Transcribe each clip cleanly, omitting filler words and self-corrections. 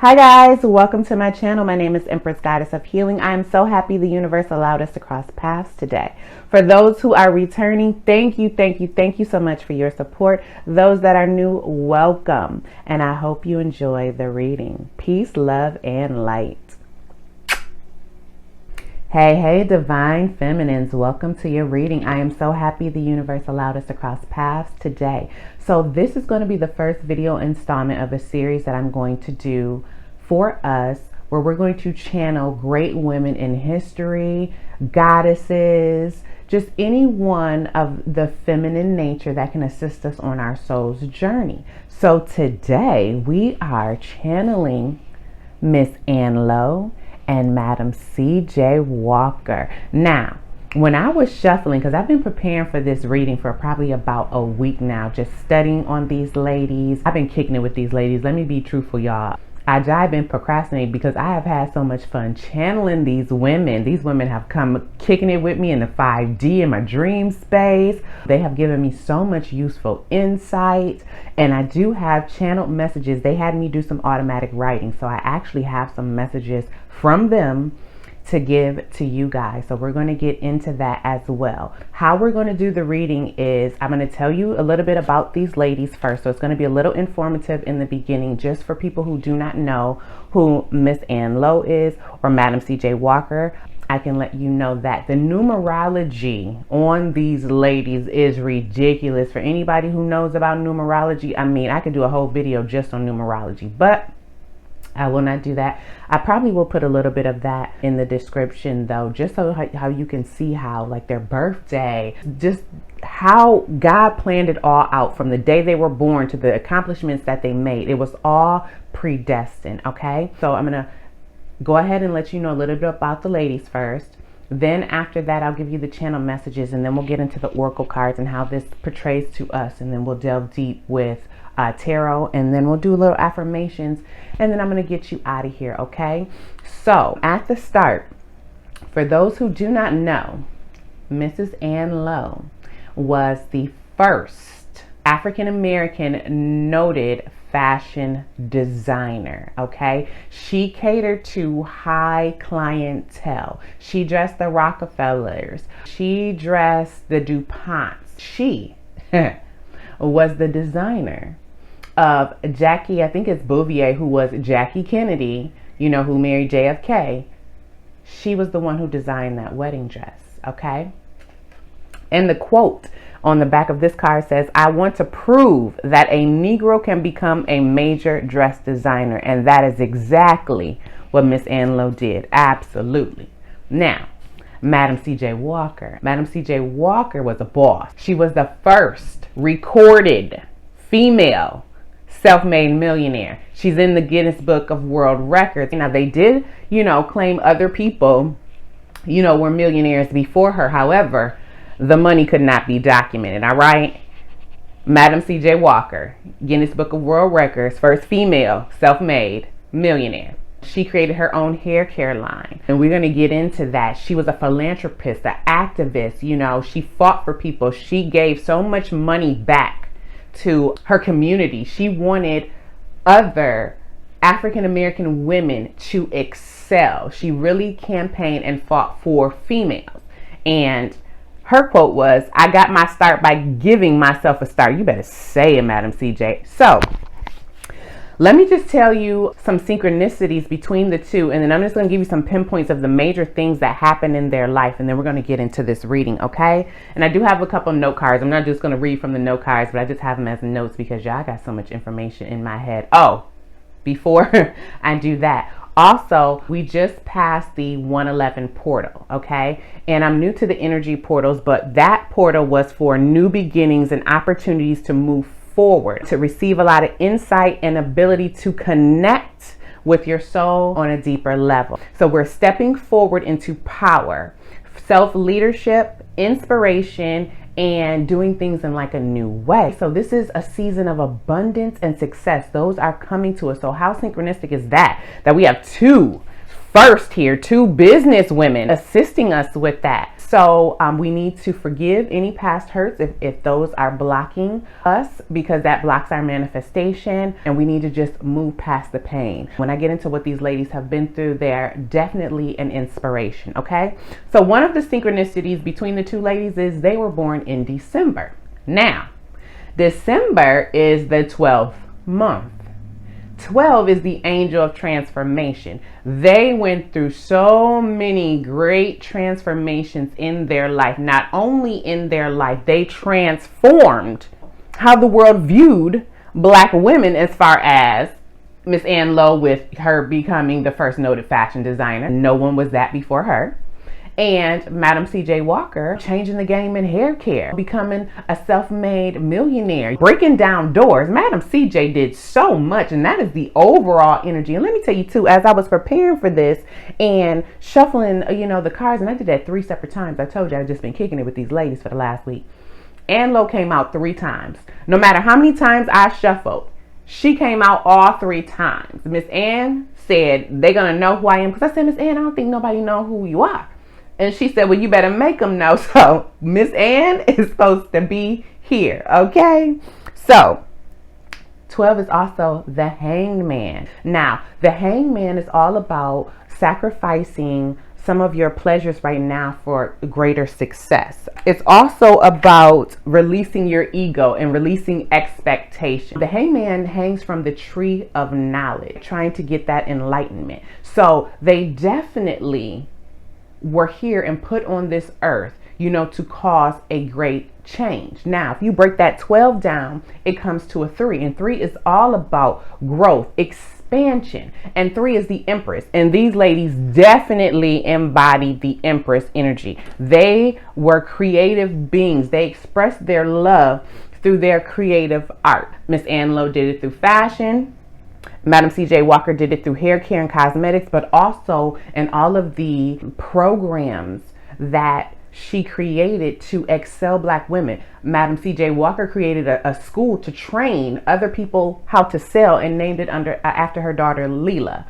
Hi guys, welcome to my channel. My name is Empress Goddess of Healing. I am so happy the universe allowed us to cross paths today. For those who are returning, thank you so much for your support. Those that are new, welcome. And I hope you enjoy the reading. Peace, love, and light. Hey, divine feminines, welcome to your reading. I am so happy the universe allowed us to cross paths today. So this is going to be the first video installment of a series that I'm going to do for us, where we're going to channel great women in history, goddesses, just any one of the feminine nature that can assist us on our soul's journey. So today we are channeling Miss Ann Lowe and Madam C.J. Walker. Now, when I was shuffling, because I've been preparing for this reading for probably about a week now, just studying on these ladies. I've been kicking it with these ladies. Let me be truthful, y'all. I've been procrastinating because I have had so much fun channeling these women. These women have come kicking it with me in the 5D, in my dream space. They have given me so much useful insight. And I do have channeled messages. They had me do some automatic writing. So I actually have some messages from them to give to you guys. So we're going to get into that as well. How we're going to do the reading is I'm going to tell you a little bit about these ladies first. So it's going to be a little informative in the beginning, just for people who do not know who Miss Ann Lowe is or Madam C.J. Walker. I can let you know that the numerology on these ladies is ridiculous. For anybody who knows about numerology, I mean, I could do a whole video just on numerology, but I will not do that. I probably will put a little bit of that in the description though, just so how you can see how, like, their birthday, just how God planned it all out from the day they were born to the accomplishments that they made. It was all predestined, okay? So I'm going to go ahead and let you know a little bit about the ladies first. Then after that, I'll give you the channel messages, and then we'll get into the oracle cards and how this portrays to us. And then we'll delve deep with tarot, and then we'll do a little affirmations, and then I'm going to get you out of here, okay? So at the start, for those who do not know, Mrs. Ann Lowe was the first African-American noted fashion designer, okay? She catered to high clientele. She dressed the Rockefellers. She dressed the DuPonts. She was the designer of Jackie, I think it's Bouvier, who was Jackie Kennedy, you know, who married JFK. She was the one who designed that wedding dress, okay? And the quote on the back of this card says, "I want to prove that a Negro can become a major dress designer." And that is exactly what Miss Ann Lowe did. Absolutely. Now, Madam C.J. Walker. Madam C.J. Walker was a boss. She was the first recorded female self-made millionaire. She's in the Guinness Book of World Records. Now, they did, claim other people, were millionaires before her. However, the money could not be documented, all right? Madam C.J. Walker, Guinness Book of World Records, first female self-made millionaire. She created her own hair care line, and we're going to get into that. She was a philanthropist, an activist. She fought for people. She gave so much money back to her community. She wanted other African-American women to excel. She really campaigned and fought for females. And her quote was, "I got my start by giving myself a start." You better say it, Madam CJ. So let me just tell you some synchronicities between the two, and then I'm just going to give you some pinpoints of the major things that happen in their life, and then we're going to get into this reading, okay? And I do have a couple of note cards. I'm not just going to read from the note cards, but I just have them as notes because y'all got so much information in my head. Oh, before I do that, also, we just passed the 111 portal, okay? And I'm new to the energy portals, but that portal was for new beginnings and opportunities to move forward, to receive a lot of insight and ability to connect with your soul on a deeper level. So we're stepping forward into power, self-leadership, inspiration, and doing things in like a new way. So this is a season of abundance and success. Those are coming to us. So how synchronistic is that? That we have two first here, two business women assisting us with that. So we need to forgive any past hurts if those are blocking us, because that blocks our manifestation, and we need to just move past the pain. When I get into what these ladies have been through, they're definitely an inspiration, okay? So one of the synchronicities between the two ladies is they were born in December. Now, December is the 12th month. 12 is the angel of transformation. They went through so many great transformations in their life. Not only in their life, they transformed how the world viewed Black women, as far as Miss Ann Lowe, with her becoming the first noted fashion designer. No one was that before her. And Madam C.J. Walker changing the game in hair care, becoming a self-made millionaire, breaking down doors. Madam C.J. did so much, and that is the overall energy. And let me tell you too, as I was preparing for this and shuffling, the cards, and I did that 3 separate times. I told you I've just been kicking it with these ladies for the last week. Ann Lowe came out 3 times. No matter how many times I shuffled, she came out all 3 times. Miss Ann said, they're going to know who I am. Because I said, Miss Ann, I don't think nobody know who you are. And she said, well, you better make them know. So Miss Ann is supposed to be here, okay? So 12 is also the hangman. Now, the hangman is all about sacrificing some of your pleasures right now for greater success. It's also about releasing your ego and releasing expectation. The hangman hangs from the tree of knowledge, trying to get that enlightenment. So they definitely were here and put on this earth, to cause a great change. Now, if you break that 12 down, it comes to a 3, and 3 is all about growth, expansion, and 3 is the Empress. And these ladies definitely embodied the Empress energy. They were creative beings. They expressed their love through their creative art. Miss Ann Lowe did it through fashion. Madam C.J. Walker did it through hair care and cosmetics, but also in all of the programs that she created to excel Black women. Madam C.J. Walker created a school to train other people how to sell and named it after her daughter Leela.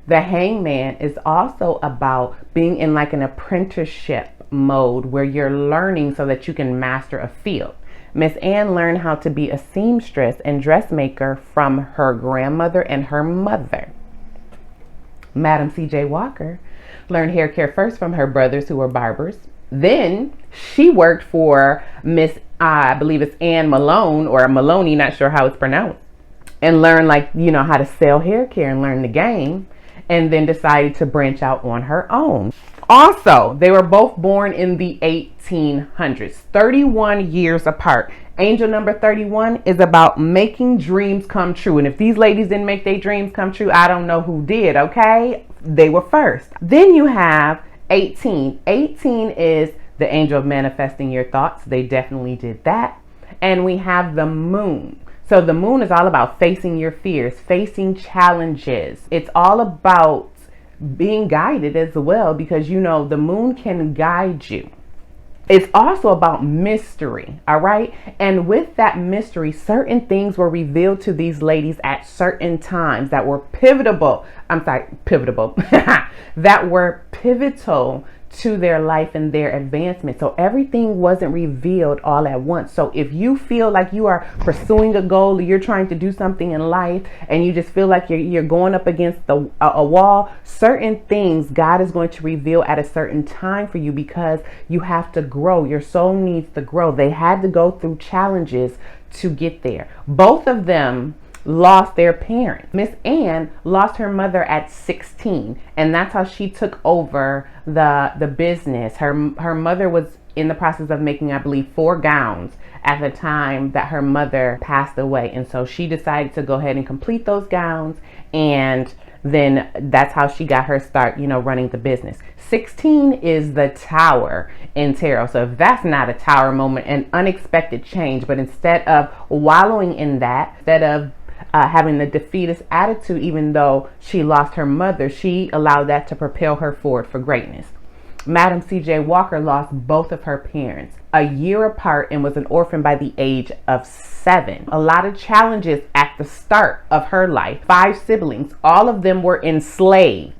The hangman is also about being in like an apprenticeship mode where you're learning so that you can master a field. Miss Ann learned how to be a seamstress and dressmaker from her grandmother and her mother. Madam C.J. Walker learned hair care first from her brothers, who were barbers. Then she worked for Miss, I believe it's Ann Malone, or Maloney, not sure how it's pronounced, and learned how to sell hair care and learn the game, and then decided to branch out on her own. Also, they were both born in the 1800s, 31 years apart. Angel number 31 is about making dreams come true. And if these ladies didn't make their dreams come true, I don't know who did, okay? They were first. Then you have 18. 18 is the angel of manifesting your thoughts. They definitely did that. And we have the moon. So the moon is all about facing your fears, facing challenges. It's all about being guided as well, because the moon can guide you. It's also about mystery, all right? And with that mystery, certain things were revealed to these ladies at certain times that were pivotal that were pivotal to their life and their advancement. So everything wasn't revealed all at once. So if you feel like you are pursuing a goal, or you're trying to do something in life, and you just feel like you're going up against a wall, certain things God is going to reveal at a certain time for you, because you have to grow. Your soul needs to grow. They had to go through challenges to get there. Both of them lost their parents. Miss Ann lost her mother at 16, and that's how she took over the business. Her mother was in the process of making, I believe, 4 gowns at the time that her mother passed away, and so she decided to go ahead and complete those gowns, and then that's how she got her start, running the business. 16 is the tower in tarot. So if that's not a tower moment, an unexpected change, but instead of wallowing in that, instead of having the defeatist attitude, even though she lost her mother, she allowed that to propel her forward for greatness. Madam C.J. Walker lost both of her parents a year apart and was an orphan by the age of 7. A lot of challenges at the start of her life. 5 siblings, all of them were enslaved.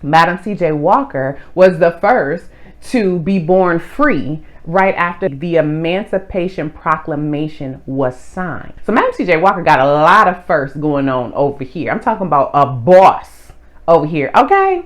Madam C.J. Walker was the first to be born free right after the Emancipation Proclamation was signed. So Madam C.J. Walker got a lot of firsts going on over here. I'm talking about a boss over here, okay?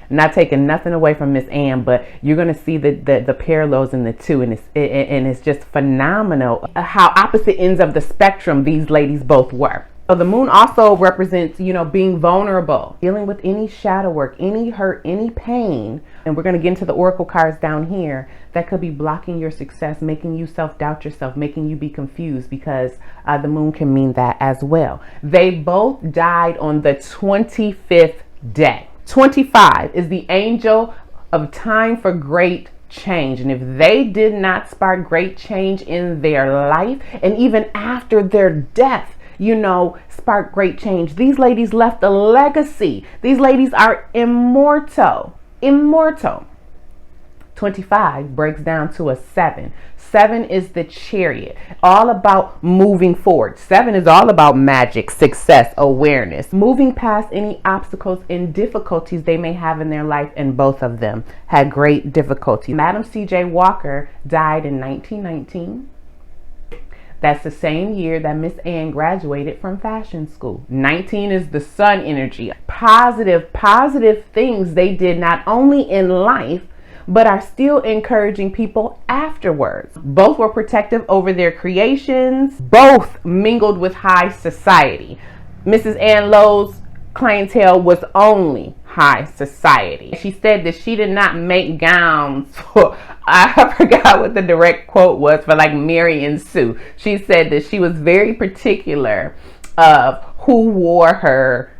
Not taking nothing away from Miss Ann, but you're gonna see the parallels in the two, and it's just phenomenal how opposite ends of the spectrum these ladies both were. So the moon also represents, you know, being vulnerable, dealing with any shadow work, any hurt, any pain. And we're going to get into the oracle cards down here that could be blocking your success, making you self-doubt yourself, making you be confused, because the moon can mean that as well. They both died on the 25th day. 25 is the angel of time for great change. And if they did not spark great change in their life, and even after their death, you know, spark great change. These ladies left a legacy. These ladies are immortal. Immortal. 25 breaks down to a 7. 7 is the Chariot, all about moving forward. 7 is all about magic, success, awareness, moving past any obstacles and difficulties they may have in their life, and both of them had great difficulty. Madam C.J. Walker died in 1919. That's the same year that Miss Ann graduated from fashion school. 19 is the sun energy. Positive things they did not only in life, but are still encouraging people afterwards. Both were protective over their creations. Both mingled with high society. Mrs. Ann Lowe's clientele was only high society. She said that she did not make gowns for, I forgot what the direct quote was, for like Mary and Sue. She said that she was very particular of who wore her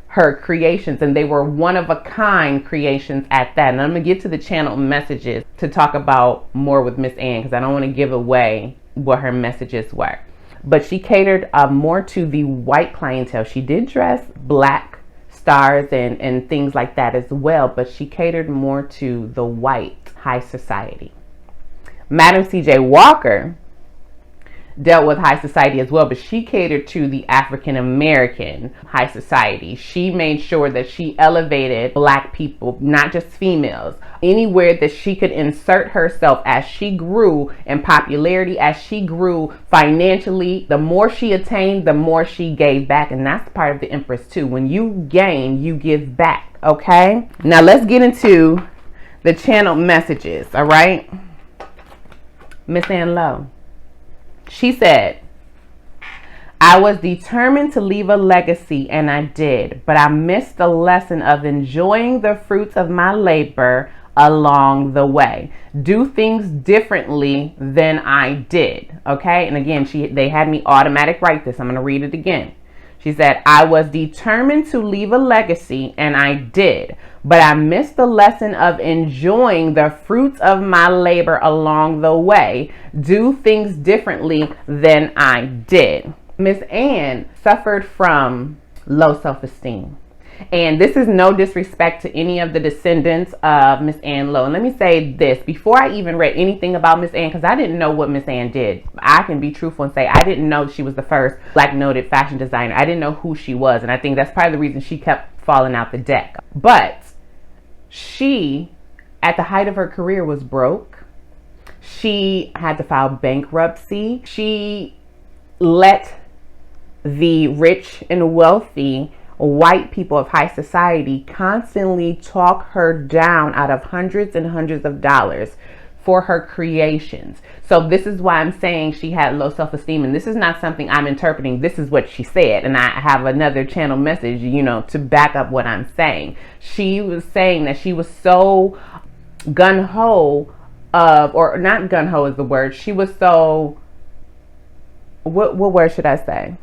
creations, and they were one of a kind creations at that. And I'm gonna get to the channel messages to talk about more with Miss Ann, because I don't want to give away what her messages were. But she catered more to the white clientele. She did dress black stars and things like that as well, but she catered more to the white high society. Madam C.J. Walker dealt with high society as well, but she catered to the African American high society. She made sure that she elevated black people, not just females, anywhere that she could insert herself as she grew in popularity, as she grew financially. The more she attained, the more she gave back, and that's part of the Empress too. When you gain, you give back, okay? Now let's get into the channel messages, all right? Miss Ann Lowe. She said, I was determined to leave a legacy, and I did, but I missed the lesson of enjoying the fruits of my labor along the way. Do things differently than I did. Okay. And again, they had me automatic write this. I'm going to read it again. She said, I was determined to leave a legacy, and I did, but I missed the lesson of enjoying the fruits of my labor along the way. Do things differently than I did. Miss Ann suffered from low self-esteem. And this is no disrespect to any of the descendants of Miss Ann Lowe. And let me say this, before I even read anything about Miss Ann, because I didn't know what Miss Ann did. I can be truthful and say I didn't know she was the first black noted fashion designer. I didn't know who she was. And I think that's part of the reason she kept falling out the deck. But she, at the height of her career, was broke. She had to file bankruptcy. She let the rich and wealthy white people of high society constantly talk her down out of hundreds and hundreds of dollars for her creations. So this is why I'm saying she had low self-esteem, and this is not something I'm interpreting. This is what she said, and I have another channel message, you know, to back up what I'm saying. She was saying that she was so gung-ho of, or not gung-ho is the word, she was so, what word should I say?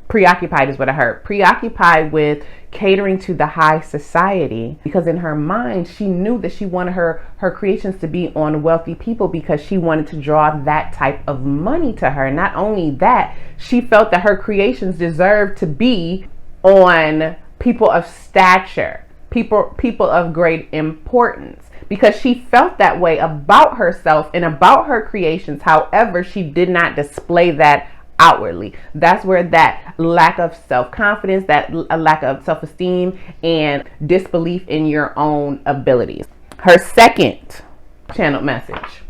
Preoccupied is what I heard. Preoccupied with catering to the high society, because in her mind she knew that she wanted her creations to be on wealthy people, because she wanted to draw that type of money to her. Not only that, she felt that her creations deserved to be on people of stature, people of great importance, because she felt that way about herself and about her creations. However, she did not display that outwardly. That's where that lack of self-confidence, that lack of self-esteem and disbelief in your own abilities. Her second channeled message: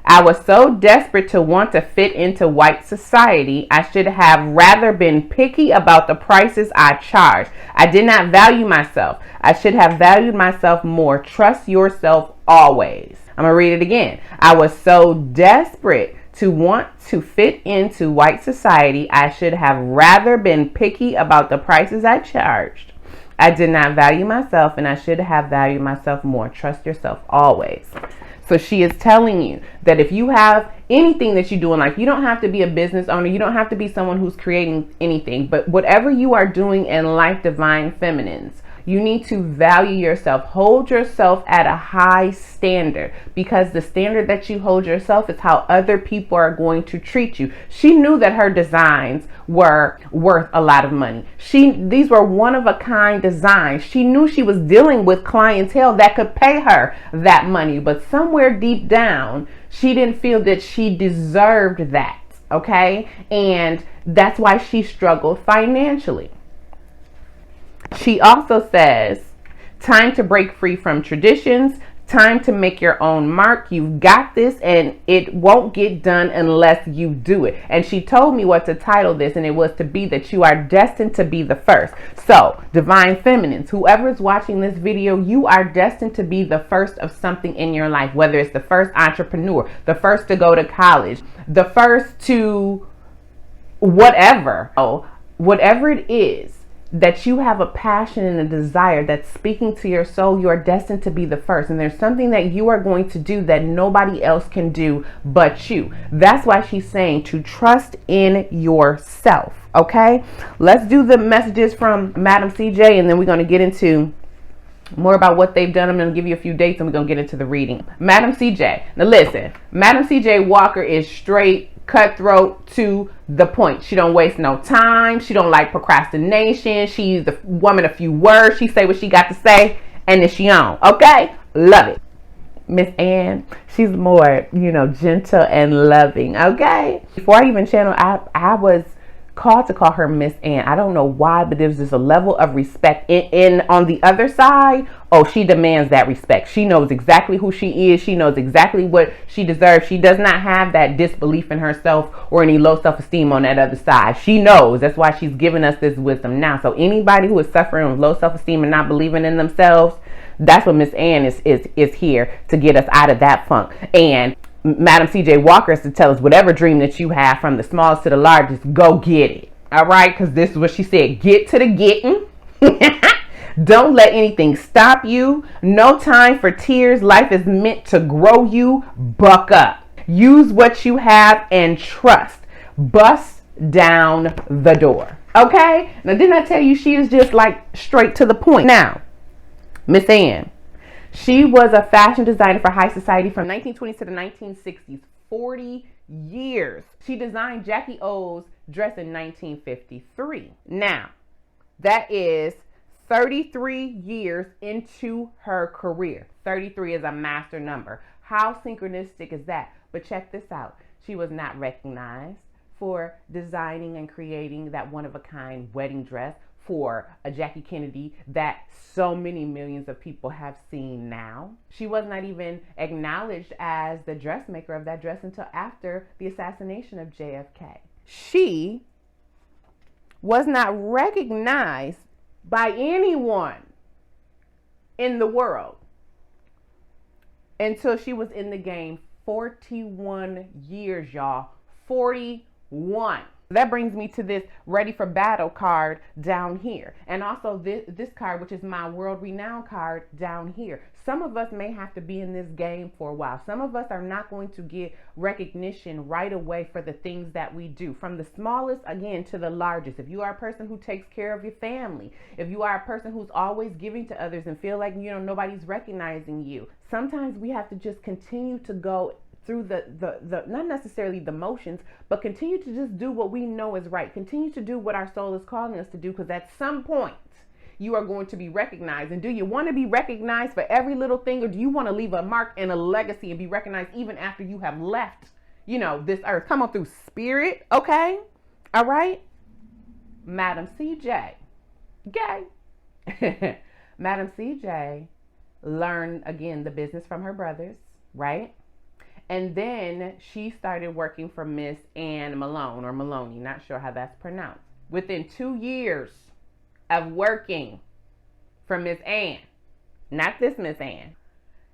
I was so desperate to want to fit into white society, I should have rather been picky about the prices I charged. I did not value myself. I should have valued myself more. Trust yourself always. I'm going to read it again. I was so desperate to want to fit into white society, I should have rather been picky about the prices I charged. I did not value myself, and I should have valued myself more. Trust yourself always. So she is telling you that if you have anything that you do in life, you don't have to be a business owner. You don't have to be someone who's creating anything. But whatever you are doing in life, divine feminines, you need to value yourself. Hold yourself at a high standard, because the standard that you hold yourself is how other people are going to treat you. She knew that her designs were worth a lot of money. These were one of a kind designs. She knew she was dealing with clientele that could pay her that money, but somewhere deep down, she didn't feel that she deserved that. Okay. And that's why she struggled financially. She also says, time to break free from traditions, time to make your own mark. You've got this, and it won't get done unless you do it. And she told me what to title this, and it was to be that you are destined to be the first. So, divine feminines, whoever is watching this video, you are destined to be the first of something in your life, whether it's the first entrepreneur, the first to go to college, the first to whatever. Oh, whatever it is that you have a passion and a desire that's speaking to your soul, you are destined to be the first. And there's something that you are going to do that nobody else can do but you. That's why she's saying to trust in yourself. Okay, let's do the messages from Madam CJ, and then we're going to get into more about what they've done. I'm going to give you a few dates, and we're going to get into the reading. Madam CJ. Now listen, Madam CJ Walker is straight cutthroat to the point. She don't waste no time. She don't like procrastination. She's the woman of few words. She say what she got to say, and then she on. Okay, love it. Miss Ann, she's more, gentle and loving. Okay, before I even channel, I was called to call her Miss Ann. I don't know why, but there's just a level of respect in on the other side. Oh, she demands that respect. She knows exactly who she is. She knows exactly what she deserves. She does not have that disbelief in herself or any low self-esteem on that other side. She knows. That's why she's giving us this wisdom now. So anybody who is suffering with low self-esteem and not believing in themselves, that's what Miss Ann is here to get us out of that funk. And Madam CJ Walker is to tell us whatever dream that you have, from the smallest to the largest, go get it. All right, because this is what she said. Get to the getting. Don't let anything stop you. No time for tears. Life is meant to grow you. Buck up. Use what you have and trust. Bust down the door. Okay? Now, didn't I tell you she is just like straight to the point? Now, Miss Ann, she was a fashion designer for high society from 1920s to the 1960s. 40 years. She designed Jackie O's dress in 1953. Now, that is 33 years into her career. 33 is a master number. How synchronistic is that? But check this out. She was not recognized for designing and creating that one-of-a-kind wedding dress for a Jackie Kennedy that so many millions of people have seen now. She was not even acknowledged as the dressmaker of that dress until after the assassination of JFK. She was not recognized by anyone in the world until she was in the game 41 years, y'all. 41. That brings me to this Ready for Battle card down here. And also this card, which is my world renowned card down here. Some of us may have to be in this game for a while. Some of us are not going to get recognition right away for the things that we do. From the smallest, again, to the largest. If you are a person who takes care of your family, if you are a person who's always giving to others and feel like, nobody's recognizing you, sometimes we have to just continue to go through the not necessarily the motions, but continue to just do what we know is right. Continue to do what our soul is calling us to do, because at some point you are going to be recognized. And do you want to be recognized for every little thing, or do you want to leave a mark and a legacy and be recognized even after you have left, this earth? Come on through, spirit. Okay. All right? Madam CJ, gay. Madam CJ learned, again, the business from her brothers, right? And then she started working for Miss Ann Malone, or Maloney, not sure how that's pronounced. Within 2 years of working for Miss Ann, not this Miss Ann,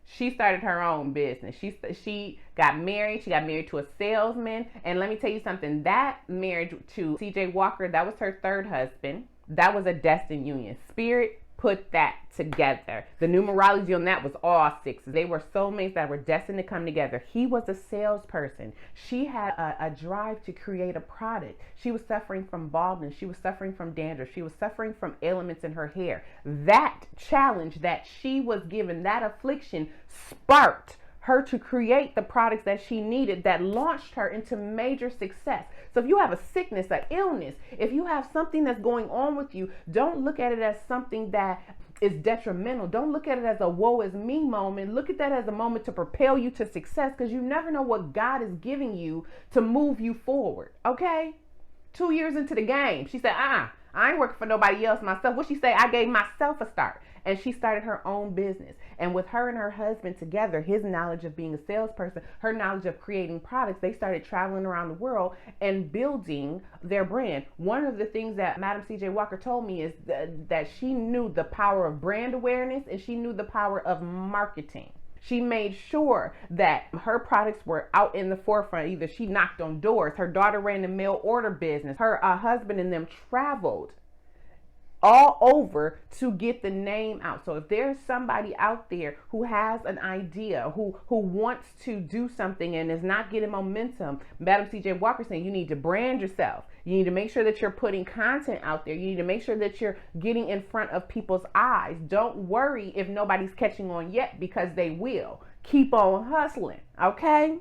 she started her own business. She got married. She got married to a salesman. And let me tell you something, that marriage to CJ Walker, that was her third husband. That was a destined union. Spirit put that together. The numerology on that was all sixes. They were soulmates that were destined to come together. He was a salesperson. She had a drive to create a product. She was suffering from baldness. She was suffering from dandruff. She was suffering from ailments in her hair. That challenge that she was given, that affliction, sparked her to create the products that she needed that launched her into major success. So if you have a sickness, an illness, if you have something that's going on with you, don't look at it as something that is detrimental. Don't look at it as a woe is me moment. Look at that as a moment to propel you to success, because you never know what God is giving you to move you forward. Okay? 2 years into the game, she said, I ain't working for nobody else myself. What she say? I gave myself a start. And she started her own business. And with her and her husband together, his knowledge of being a salesperson, her knowledge of creating products, they started traveling around the world and building their brand. One of the things that Madam CJ Walker told me is that she knew the power of brand awareness, and she knew the power of marketing. She made sure that her products were out in the forefront. Either she knocked on doors, her daughter ran the mail order business, her husband and them traveled all over to get the name out. So if there's somebody out there who has an idea, who wants to do something and is not getting momentum, Madam CJ Walker saying you need to brand yourself. You need to make sure that you're putting content out there. You need to make sure that you're getting in front of people's eyes. Don't worry if nobody's catching on yet, because they will. Keep on hustling, okay?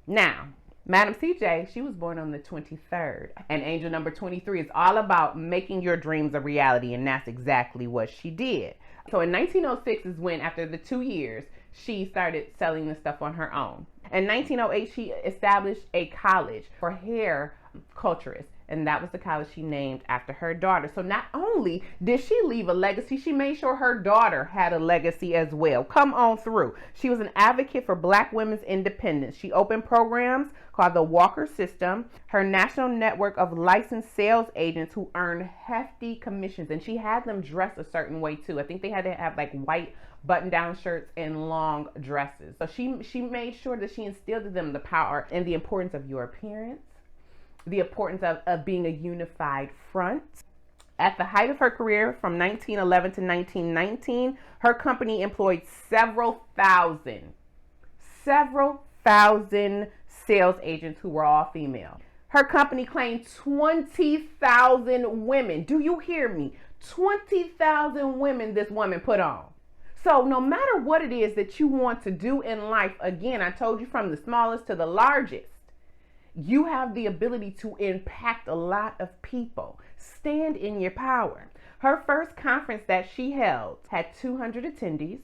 Now, Madam CJ, she was born on the 23rd, and angel number 23 is all about making your dreams a reality, and that's exactly what she did. So in 1906 is when, after the 2 years, she started selling the stuff on her own. In 1908, she established a college for hair culturists, and that was the college she named after her daughter. So not only did she leave a legacy, she made sure her daughter had a legacy as well. Come on through. She was an advocate for Black women's independence. She opened programs called the Walker System, her national network of licensed sales agents who earned hefty commissions, and she had them dress a certain way too. I think they had to have like white button-down shirts and long dresses. So she made sure that she instilled in them the power and the importance of your appearance, the importance of being a unified front. At the height of her career, from 1911 to 1919, her company employed several thousand sales agents who were all female. Her company claimed 20,000 women. Do you hear me? 20,000 women this woman put on. So no matter what it is that you want to do in life, again, I told you from the smallest to the largest, you have the ability to impact a lot of people. Stand in your power. Her first conference that she held had 200 attendees.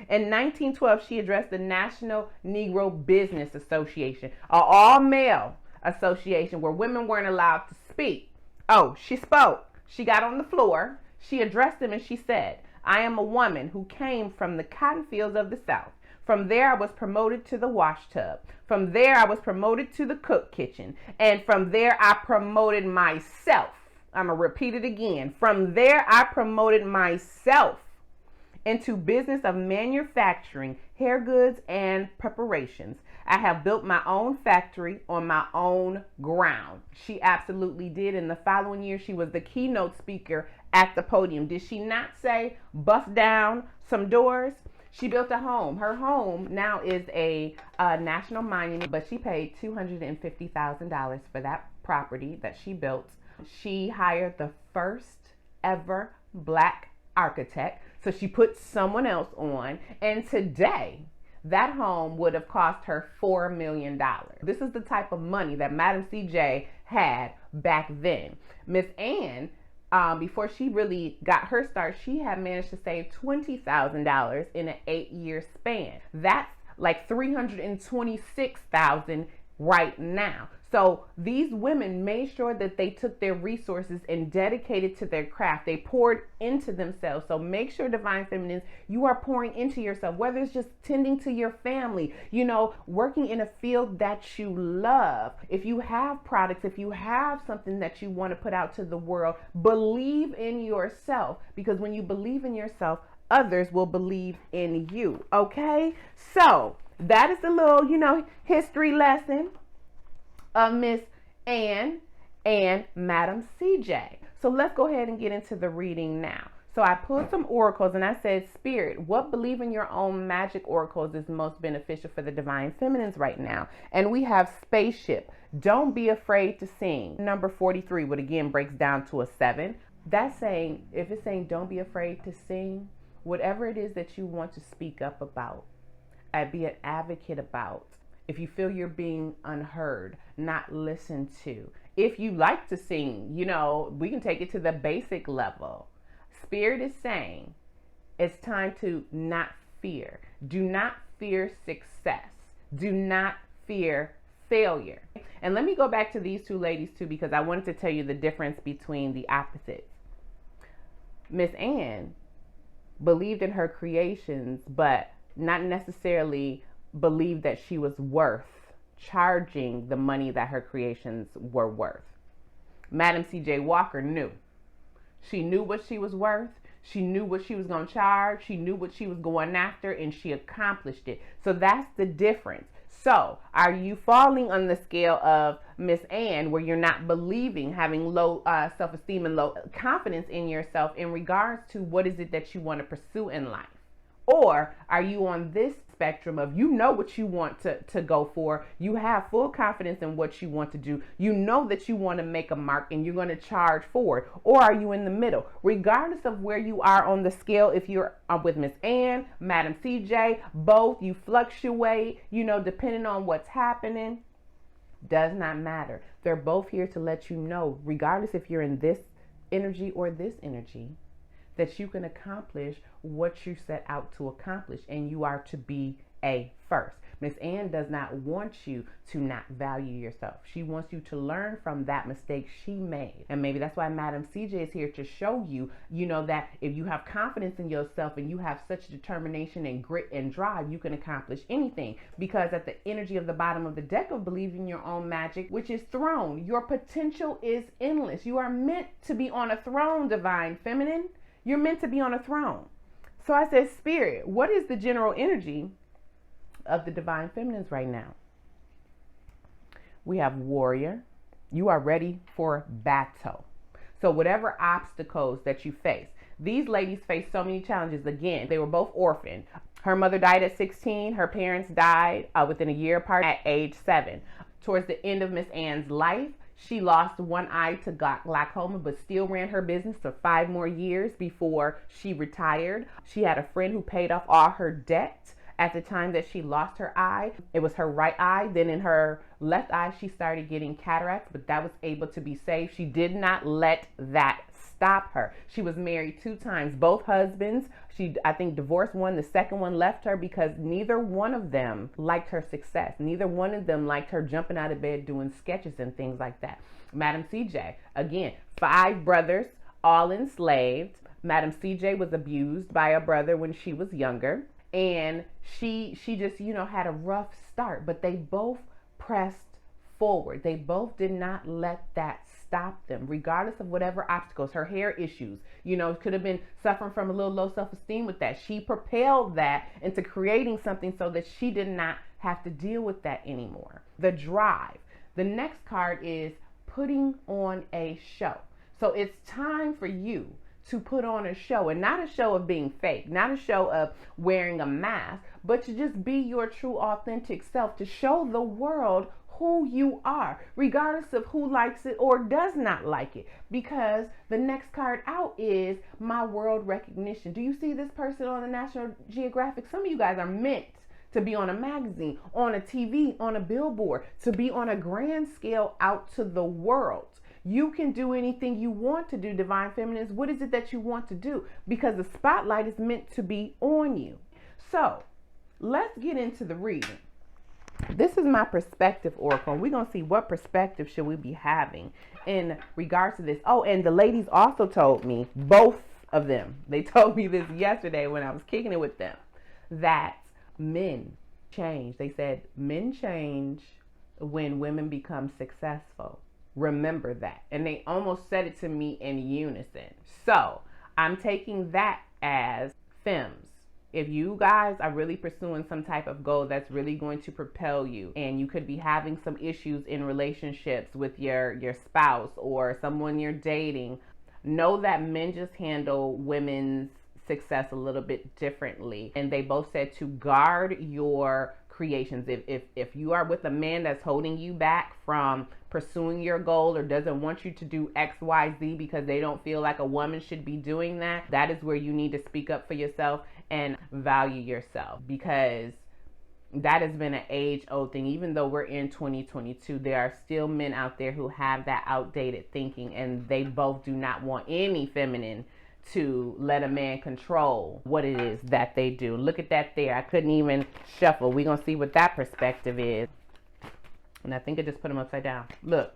In 1912, she addressed the National Negro Business Association, an all-male association where women weren't allowed to speak. Oh, she spoke. She got on the floor. She addressed them and she said, "I am a woman who came from the cotton fields of the South. From there, I was promoted to the wash tub. From there, I was promoted to the cook kitchen. And from there, I promoted myself." I'm going to repeat it again. From there, I promoted myself into business of manufacturing, hair goods, and preparations. I have built my own factory on my own ground. She absolutely did. In the following year, she was the keynote speaker at the podium. Did she not say, bust down some doors? She built a home. Her home now is a national monument, but she paid $250,000 for that property that she built. She hired the first ever Black architect, so she put someone else on, and today that home would have cost her $4 million. This is the type of money that Madam CJ had back then. Miss Ann, before she really got her start, she had managed to save $20,000 in an 8-year span. That's like $326,000 right now. So these women made sure that they took their resources and dedicated to their craft. They poured into themselves. So make sure, Divine Feminines, you are pouring into yourself, whether it's just tending to your family, working in a field that you love. If you have products, if you have something that you want to put out to the world, believe in yourself, because when you believe in yourself, others will believe in you. Okay? So that is the little, history lesson of Miss Ann and Madam CJ. So let's go ahead and get into the reading now. So I pulled some oracles and I said, Spirit, what believe in your own magic oracles is most beneficial for the Divine Feminines right now? And we have Spaceship. Don't be afraid to sing. Number 43, what again breaks down to a 7. That's saying, if it's saying don't be afraid to sing, whatever it is that you want to speak up about, be an advocate about. If you feel you're being unheard, not listened to. If you like to sing, we can take it to the basic level. Spirit is saying it's time to not fear. Do not fear success. Do not fear failure. And let me go back to these two ladies too, because I wanted to tell you the difference between the opposites. Miss Ann believed in her creations, but not necessarily believed that she was worth charging the money that her creations were worth. Madam CJ Walker knew. She knew what she was worth. She knew what she was going to charge. She knew what she was going after, and she accomplished it. So that's the difference. So are you falling on the scale of Miss Ann, where you're not believing, having low self-esteem and low confidence in yourself in regards to what is it that you want to pursue in life? Or are you on this spectrum of what you want to go for, you have full confidence in what you want to do, you know that you want to make a mark and you're going to charge forward? Or are you in the middle? Regardless of where you are on the scale, if you're with Miss Ann, Madam CJ, both, you fluctuate, depending on what's happening, does not matter. They're both here to let you know, regardless if you're in this energy or this energy, that you can accomplish what you set out to accomplish, and you are to be a first. Miss Ann does not want you to not value yourself. She wants you to learn from that mistake she made. And maybe that's why Madam CJ is here to show you, that if you have confidence in yourself and you have such determination and grit and drive, you can accomplish anything. Because at the energy of the bottom of the deck of believing your own magic, which is throne, your potential is endless. You are meant to be on a throne, Divine Feminine. You're meant to be on a throne. So I said, Spirit, what is the general energy of the Divine Feminines right now? We have Warrior. You are ready for battle. So whatever obstacles that you face, these ladies face so many challenges. Again, they were both orphaned. Her mother died at 16. Her parents died within a year apart at age 7. Towards the end of Miss Ann's life, she lost one eye to glaucoma, but still ran her business for 5 more years before she retired. She had a friend who paid off all her debt at the time that she lost her eye. It was her right eye. Then in her left eye, she started getting cataracts, but that was able to be saved. She did not let that stop her. She was married 2 times, both husbands. She, I think, divorced one. The second one left her because neither one of them liked her success. Neither one of them liked her jumping out of bed doing sketches and things like that. Madam CJ, again, 5 brothers, all enslaved. Madam CJ was abused by a brother when she was younger. And she just, had a rough start, but they both pressed forward. They both did not let that stop them, regardless of whatever obstacles. Her hair issues, could have been suffering from a little low self-esteem with that. She propelled that into creating something so that she did not have to deal with that anymore. The drive. The next card is putting on a show. So it's time for you to put on a show, and not a show of being fake, not a show of wearing a mask, but to just be your true authentic self, to show the world who you are, regardless of who likes it or does not like it. Because the next card out is my world recognition. Do you see this person on the National Geographic? Some of you guys are meant to be on a magazine, on a TV, on a billboard, to be on a grand scale out to the world. You can do anything you want to do, Divine Feminines. What is it that you want to do? Because the spotlight is meant to be on you. So let's get into the reading. This is my perspective oracle. We're going to see what perspective should we be having in regards to this. Oh, and the ladies also told me, both of them, they told me this yesterday when I was kicking it with them, that men change. They said men change when women become successful. Remember that. And they almost said it to me in unison. So I'm taking that as Fems. If you guys are really pursuing some type of goal that's really going to propel you, and you could be having some issues in relationships with your spouse or someone you're dating, know that men just handle women's success a little bit differently. And they both said to guard your creations. If you are with a man that's holding you back from pursuing your goal or doesn't want you to do X, Y, Z because they don't feel like a woman should be doing that, that is where you need to speak up for yourself and value yourself, because that has been an age-old thing. Even though we're in 2022, there are still men out there who have that outdated thinking, and they both do not want any feminine to let a man control what it is that they do. Look at that there. I couldn't even shuffle. We're going to see what that perspective is. And I think I just put them upside down. Look,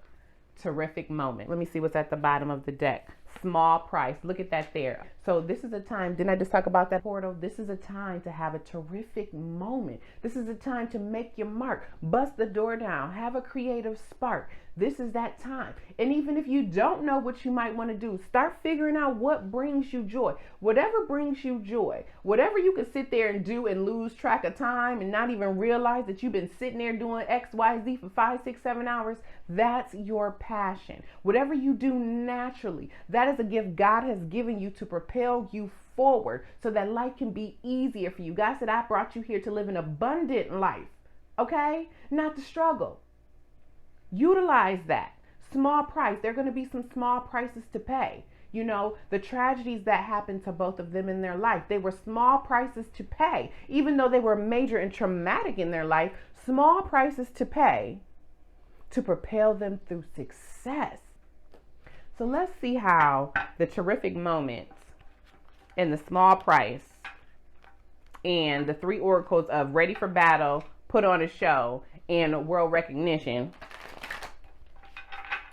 terrific moment. Let me see what's at the bottom of the deck. Small price. Look at that there. So this is a time, didn't I just talk about that portal? This is a time to have a terrific moment. This is a time to make your mark. Bust the door down. Have a creative spark. This is that time. And even if you don't know what you might want to do, start figuring out what brings you joy. Whatever brings you joy, whatever you can sit there and do and lose track of time and not even realize that you've been sitting there doing X, Y, Z for 5, 6, 7 hours, that's your passion. Whatever you do naturally, that is a gift God has given you to propel you forward so that life can be easier for you. God said, I brought you here to live an abundant life, okay? Not to struggle. Utilize that. Small price. There are going to be some small prices to pay. You know, the tragedies that happened to both of them in their life, they were small prices to pay. Even though they were major and traumatic in their life, small prices to pay to propel them through success. So let's see how the terrific moments and the small price and the 3 oracles of ready for battle, put on a show, and world recognition,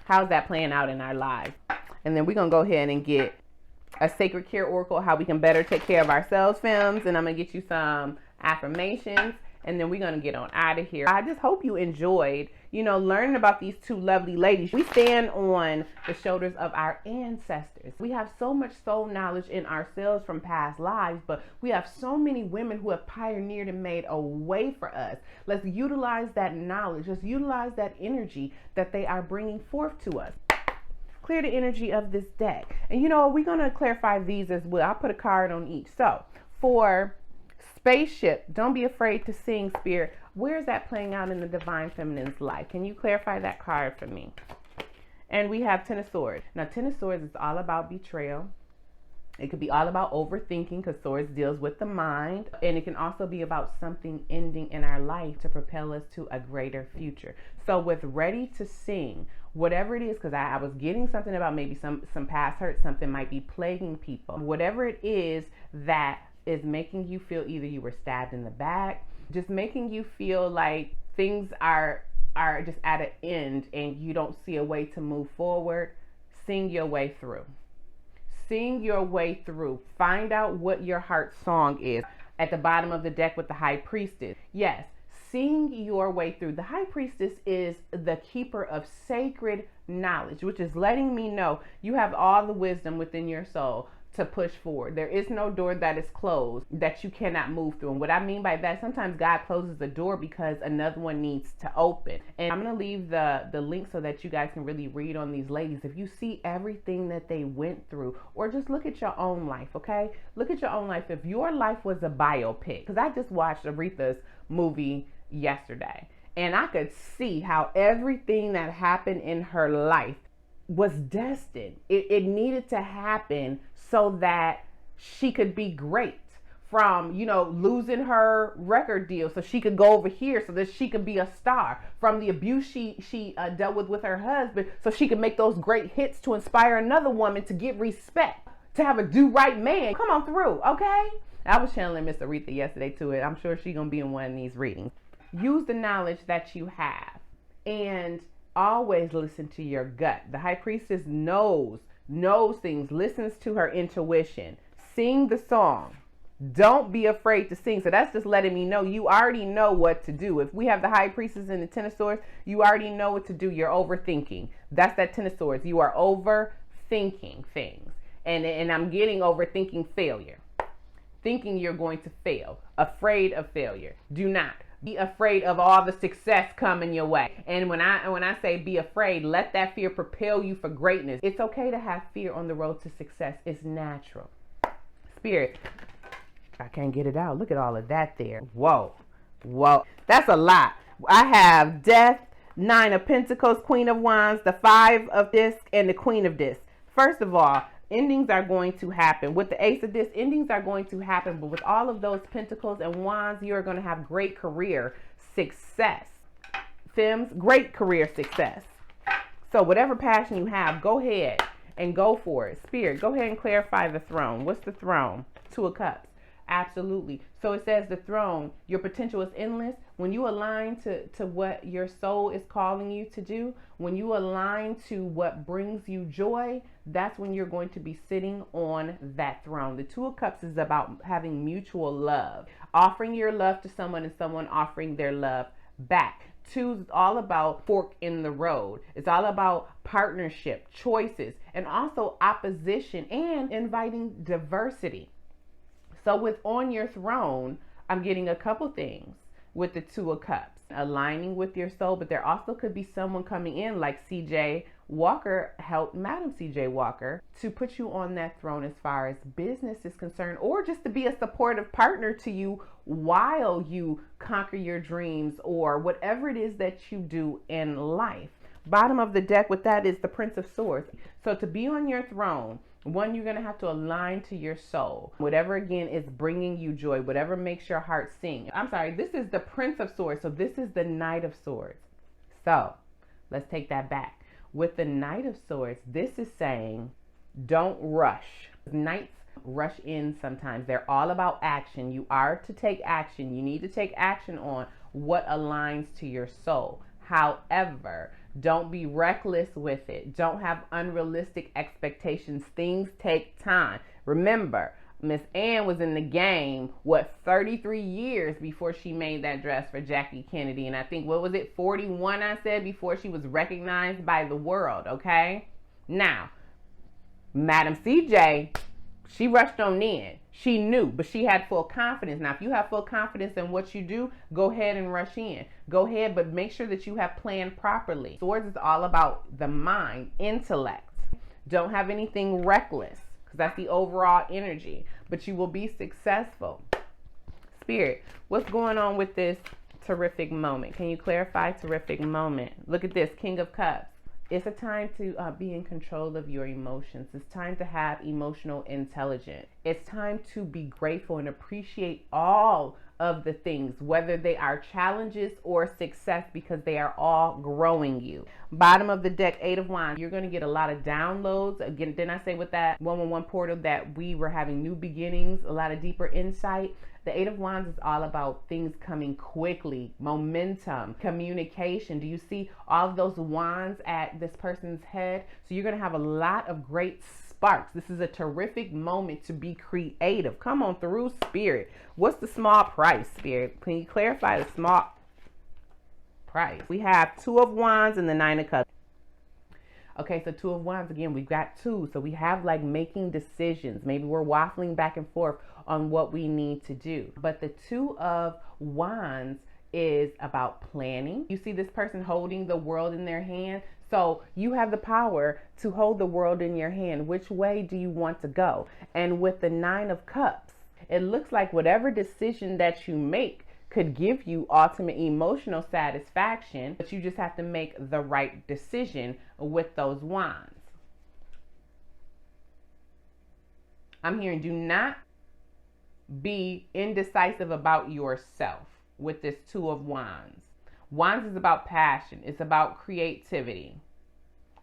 how's that playing out in our lives? And then we're going to go ahead and get a sacred care oracle, how we can better take care of ourselves, Fems. And I'm going to get you some affirmations. And then we're going to get on out of here. I just hope you enjoyed, learning about these 2 lovely ladies. We stand on the shoulders of our ancestors. We have so much soul knowledge in ourselves from past lives, but we have so many women who have pioneered and made a way for us. Let's utilize that knowledge. Let's utilize that energy that they are bringing forth to us. Clear the energy of this deck. And we're going to clarify these as well. I'll put a card on each. So for spaceship, don't be afraid to sing, Spirit. Where is that playing out in the Divine Feminine's life? Can you clarify that card for me? And we have Ten of Swords. Now, Ten of Swords is all about betrayal. It could be all about overthinking, because Swords deals with the mind. And it can also be about something ending in our life to propel us to a greater future. So with ready to sing, whatever it is, because I was getting something about maybe some past hurt, something might be plaguing people. Whatever it is that is making you feel either you were stabbed in the back, just making you feel like things are just at an end and you don't see a way to move forward, sing your way through. Sing your way through. Find out what your heart song is. At the bottom of the deck with the High Priestess. Yes, sing your way through. The High Priestess is the keeper of sacred knowledge, which is letting me know you have all the wisdom within your soul to push forward. There is no door that is closed that you cannot move through. And what I mean by that, sometimes God closes the door because another one needs to open. And I'm going to leave the link so that you guys can really read on these ladies. If you see everything that they went through, or just look at your own life, okay? Look at your own life. If your life was a biopic, because I just watched Aretha's movie yesterday, and I could see how everything that happened in her life was destined. It needed to happen so that she could be great. From, losing her record deal so she could go over here so that she could be a star. From the abuse she dealt with her husband so she could make those great hits to inspire another woman to get respect, to have a do-right man come on through, okay? I was channeling Miss Aretha yesterday to it. I'm sure she's going to be in one of these readings. use the knowledge that you have, and always listen to your gut. The high priestess knows things, listens to her intuition. Sing the song. Don't be afraid to sing. So that's just letting me know you already know what to do. If we have the high priestess and the Ten of Swords, you already know what to do. You're overthinking. That's that Ten of Swords. You are overthinking things. And I'm getting overthinking failure. Thinking you're going to fail. Afraid of failure. Do not be afraid of all the success coming your way. And when I say be afraid, let that fear propel you for greatness. It's okay to have fear on the road to success. It's natural. Spirit, I can't get it out. Look at all of that there. Whoa. That's a lot. I have Death, Nine of Pentacles, Queen of Wands, the Five of Discs, and the Queen of Discs. First of all, endings are going to happen. With the Ace of Discs, endings are going to happen. But with all of those Pentacles and Wands, you're going to have great career success. Fems, great career success. So whatever passion you have, go ahead and go for it. Spirit, go ahead and clarify the throne. What's the throne? Two of Cups. Absolutely. So it says the throne, your potential is endless. When you align to what your soul is calling you to do, when you align to what brings you joy, that's when you're going to be sitting on that throne. The Two of Cups is about having mutual love, offering your love to someone and someone offering their love back. Two is all about fork in the road. It's all about partnership, choices, and also opposition and inviting diversity. So with on your throne, I'm getting a couple things with the Two of Cups. Aligning with your soul, but there also could be someone coming in like CJ Walker helped Madam CJ Walker to put you on that throne as far as business is concerned, or just to be a supportive partner to you while you conquer your dreams or whatever it is that you do in life. Bottom of the deck with that is the Prince of Swords. So to be on your throne, one, you're going to have to align to your soul. Whatever, again, is bringing you joy, whatever makes your heart sing. I'm sorry, this is the Prince of Swords. So this is the Knight of Swords. So let's take that back. With the Knight of Swords, this is saying don't rush. Knights rush in sometimes. They're all about action. You are to take action. You need to take action on what aligns to your soul. However, don't be reckless with it. Don't have unrealistic expectations. Things take time. Remember, Miss Ann was in the game, 33 years before she made that dress for Jackie Kennedy. And I think, 41 I said, before she was recognized by the world, okay? Now, Madam CJ, she rushed on in. She knew, but she had full confidence. Now, if you have full confidence in what you do, go ahead and rush in. Go ahead, but make sure that you have planned properly. Swords is all about the mind, intellect. Don't have anything reckless, because that's the overall energy. But you will be successful. Spirit, what's going on with this terrific moment? Can you clarify terrific moment? Look at this, King of Cups. It's a time to be in control of your emotions. It's time to have emotional intelligence. It's time to be grateful and appreciate all of the things, whether they are challenges or success, because they are all growing you. Bottom of the deck, Eight of Wands. You're going to get a lot of downloads. Again, didn't I say with that 111 portal that we were having new beginnings, a lot of deeper insight? The Eight of Wands is all about things coming quickly, momentum, communication. Do you see all of those wands at this person's head? So you're going to have a lot of great sparks. This is a terrific moment to be creative. Come on through, Spirit. What's the small price, Spirit? Can you clarify the small price? We have Two of Wands and the Nine of Cups. Okay, so Two of Wands, again, we've got two. So we have like making decisions. Maybe we're waffling back and forth on what we need to do. But the Two of Wands is about planning. You see this person holding the world in their hand. So you have the power to hold the world in your hand. Which way do you want to go? And with the Nine of Cups, it looks like whatever decision that you make could give you ultimate emotional satisfaction, but you just have to make the right decision with those wands. I'm hearing do not be indecisive about yourself with this Two of Wands. Wands is about passion. It's about creativity.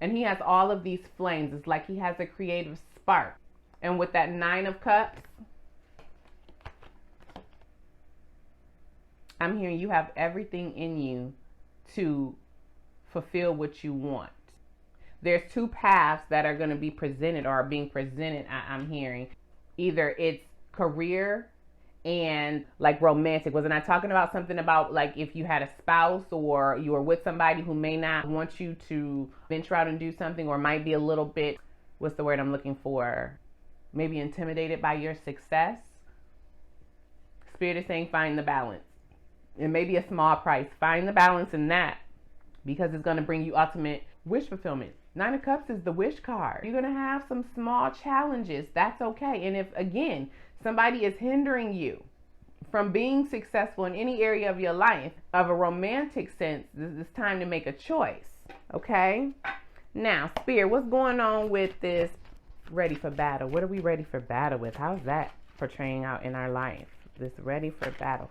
And he has all of these flames. It's like he has a creative spark. And with that Nine of Cups, I'm hearing you have everything in you to fulfill what you want. There's two paths that are going to be presented or are being presented. I'm hearing either it's career and like romantic. Wasn't I talking about something about like if you had a spouse or you were with somebody who may not want you to venture out and do something, or might be a little bit, what's the word I'm looking for? Maybe intimidated by your success. Spirit is saying find the balance. It may be a small price. Find the balance in that, because it's going to bring you ultimate wish fulfillment. 9 of Cups is the wish card. You're going to have some small challenges. That's okay. And if, again, somebody is hindering you from being successful in any area of your life, of a romantic sense, it's time to make a choice. Okay? Now, Spirit, what's going on with this ready for battle? What are we ready for battle with? How's that portraying out in our life? This ready for battle.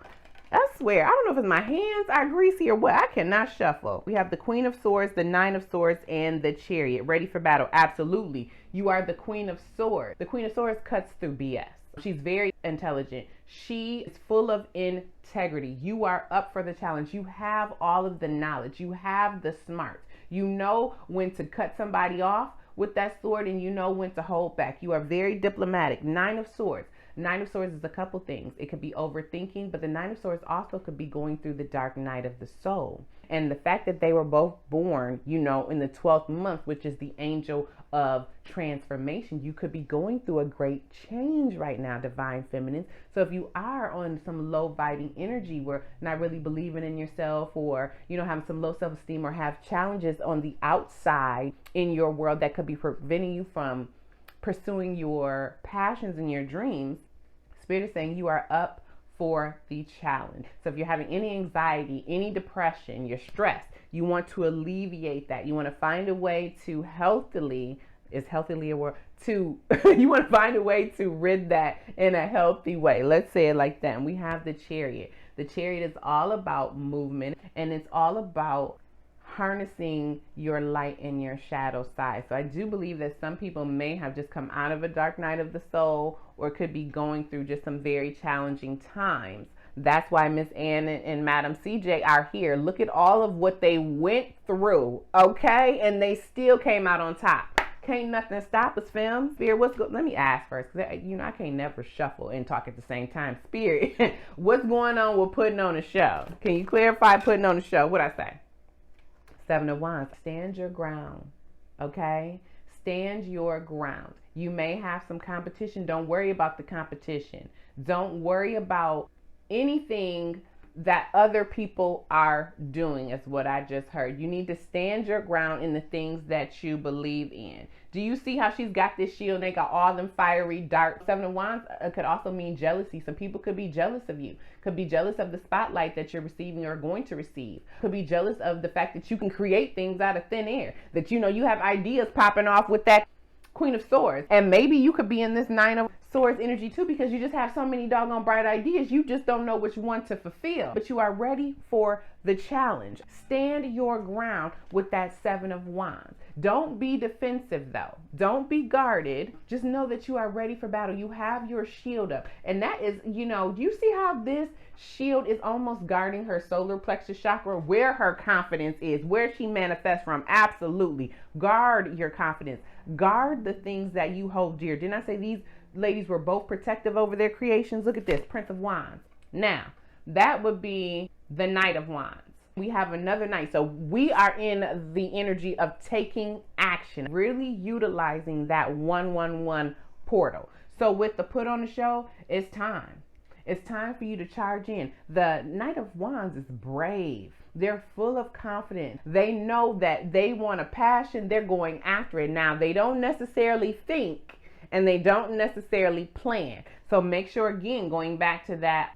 I swear, I don't know if it's my hands are greasy or what. I cannot shuffle. We have the Queen of Swords, the Nine of Swords, and the Chariot. Ready for battle. Absolutely. You are the Queen of Swords. The Queen of Swords cuts through BS. She's very intelligent. She is full of integrity. You are up for the challenge. You have all of the knowledge. You have the smarts. You know when to cut somebody off with that sword, and you know when to hold back. You are very diplomatic. 9 of Swords. 9 of Swords is a couple things. It could be overthinking, but the 9 of Swords also could be going through the dark night of the soul. And the fact that they were both born, you know, in the 12th month, which is the angel of transformation, you could be going through a great change right now, divine feminines. So if you are on some low vibing energy where not really believing in yourself, or, you know, having some low self-esteem, or have challenges on the outside in your world that could be preventing you from pursuing your passions and your dreams, Spirit is saying you are up for the challenge. So if you're having any anxiety, any depression, you're stressed, you want to alleviate that. You want to find a way to healthily, is healthily a word? To, you want to find a way to rid that in a healthy way. Let's say it like that. And we have the Chariot. The Chariot is all about movement, and it's all about harnessing your light and your shadow side. So I do believe that some people may have just come out of a dark night of the soul, or could be going through just some very challenging times. That's why Miss Ann and Madam CJ are here. Look at all of what they went through, okay? And they still came out on top. Can't nothing stop us, Fems. Spirit, what's good? Let me ask first, because you know I can't never shuffle and talk at the same time. Spirit, what's going on with putting on a show? Can you clarify putting on a show? What'd I say? 7 of Wands. Stand your ground, okay? Stand your ground. You may have some competition. Don't worry about the competition. Don't worry about anything that other people are doing, is what I just heard. You need to stand your ground in the things that you believe in. Do you see how she's got this shield? They got all them fiery darts. 7 of Wands could also mean jealousy. Some people could be jealous of you. Could be jealous of the spotlight that you're receiving or going to receive. Could be jealous of the fact that you can create things out of thin air. That, you know, you have ideas popping off with that Queen of Swords. And maybe you could be in this 9 of Swords energy too, because you just have so many doggone bright ideas. You just don't know which one to fulfill. But you are ready for the challenge. Stand your ground with that 7 of Wands. Don't be defensive though. Don't be guarded. Just know that you are ready for battle. You have your shield up. And that is, you know, do you see how this shield is almost guarding her solar plexus chakra, where her confidence is, where she manifests from? Absolutely. Guard your confidence. Guard the things that you hold dear. Didn't I say these ladies were both protective over their creations? Look at this, Prince of Wands. Now, that would be the Knight of Wands. We have another Knight. So we are in the energy of taking action, really utilizing that 111 portal. So with the put on the show, it's time. It's time for you to charge in. The Knight of Wands is brave. They're full of confidence. They know that they want a passion. They're going after it. Now, they don't necessarily think, and they don't necessarily plan. So make sure, again, going back to that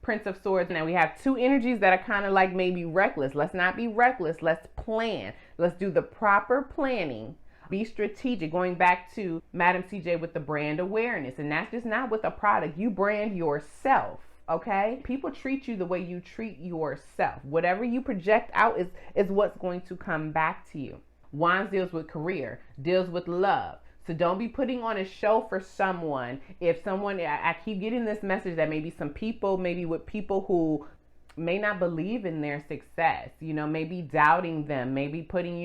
Prince of Swords, now we have two energies that are kind of like maybe reckless. Let's not be reckless. Let's plan. Let's do the proper planning. Be strategic. Going back to Madam CJ with the brand awareness. And that's just not with a product. You brand yourself. Okay? People treat you the way you treat yourself. Whatever you project out is what's going to come back to you. Wands deals with career, deals with love. So don't be putting on a show for someone. If someone, I keep getting this message that maybe some people, maybe with people who may not believe in their success, maybe doubting them, maybe putting,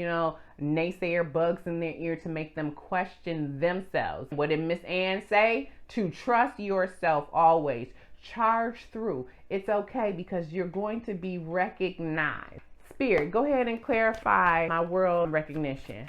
naysayer bugs in their ear to make them question themselves. What did Miss Ann say? To trust yourself always. Charge through. It's okay, because you're going to be recognized. Spirit, go ahead and clarify my world recognition.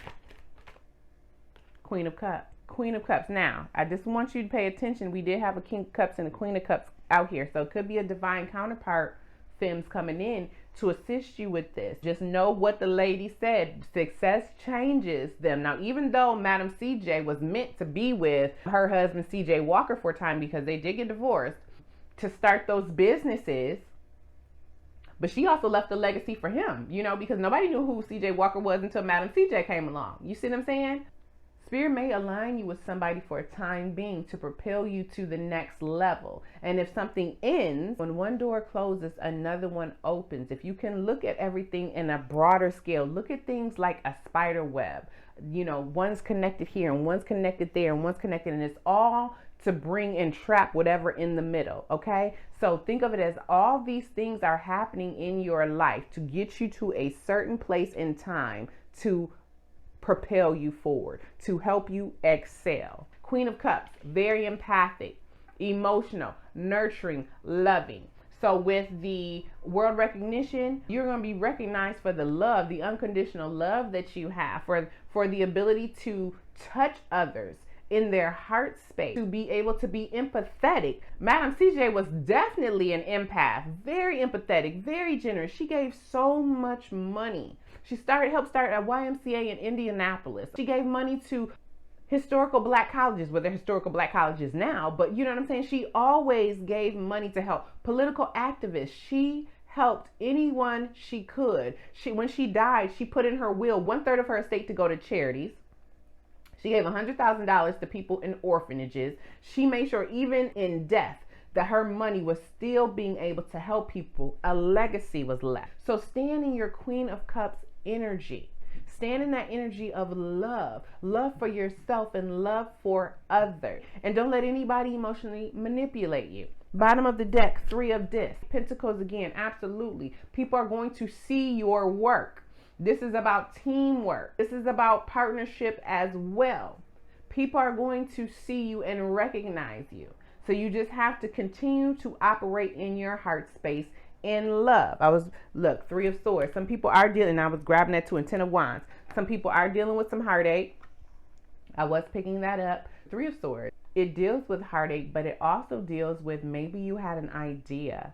Queen of Cups. Queen of Cups. Now, I just want you to pay attention. We did have a King of Cups and a Queen of Cups out here. So it could be a divine counterpart, Fems, coming in to assist you with this. Just know what the lady said. Success changes them. Now, even though Madam CJ was meant to be with her husband, CJ Walker, for a time, because they did get divorced, to start those businesses, but she also left a legacy for him, because nobody knew who CJ Walker was until Madam CJ came along. You see what I'm saying? Spirit may align you with somebody for a time being to propel you to the next level. And if something ends, when one door closes, another one opens. If you can look at everything in a broader scale, look at things like a spider web. One's connected here and one's connected there and one's connected, and it's all to bring and trap whatever in the middle. Okay, so think of it as all these things are happening in your life to get you to a certain place in time, to propel you forward, to help you excel. Queen of Cups, very empathic, emotional, nurturing, loving. So with the world recognition, you're going to be recognized for the love, the unconditional love that you have, for the ability to touch others in their heart space, to be able to be empathetic. Madam CJ was definitely an empath, very empathetic, very generous. She gave so much money. She helped start a YMCA in Indianapolis. She gave money to historical black colleges, well, they're historical black colleges now, but you know what I'm saying? She always gave money to help political activists. She helped anyone she could. When she died, she put in her will 1/3 of her estate to go to charities. She gave $100,000 to people in orphanages. She made sure even in death that her money was still being able to help people. A legacy was left. So stand in your Queen of Cups energy. Stand in that energy of love for yourself and love for others. And don't let anybody emotionally manipulate you. Bottom of the deck, 3 of Discs. Pentacles again, absolutely. People are going to see your work. This is about teamwork. This is about partnership as well. People are going to see you and recognize you. So you just have to continue to operate in your heart space in love. Look, 3 of Swords. Some people are dealing, I was grabbing that too, and 10 of Wands. Some people are dealing with some heartache. I was picking that up. 3 of Swords. It deals with heartache, but it also deals with maybe you had an idea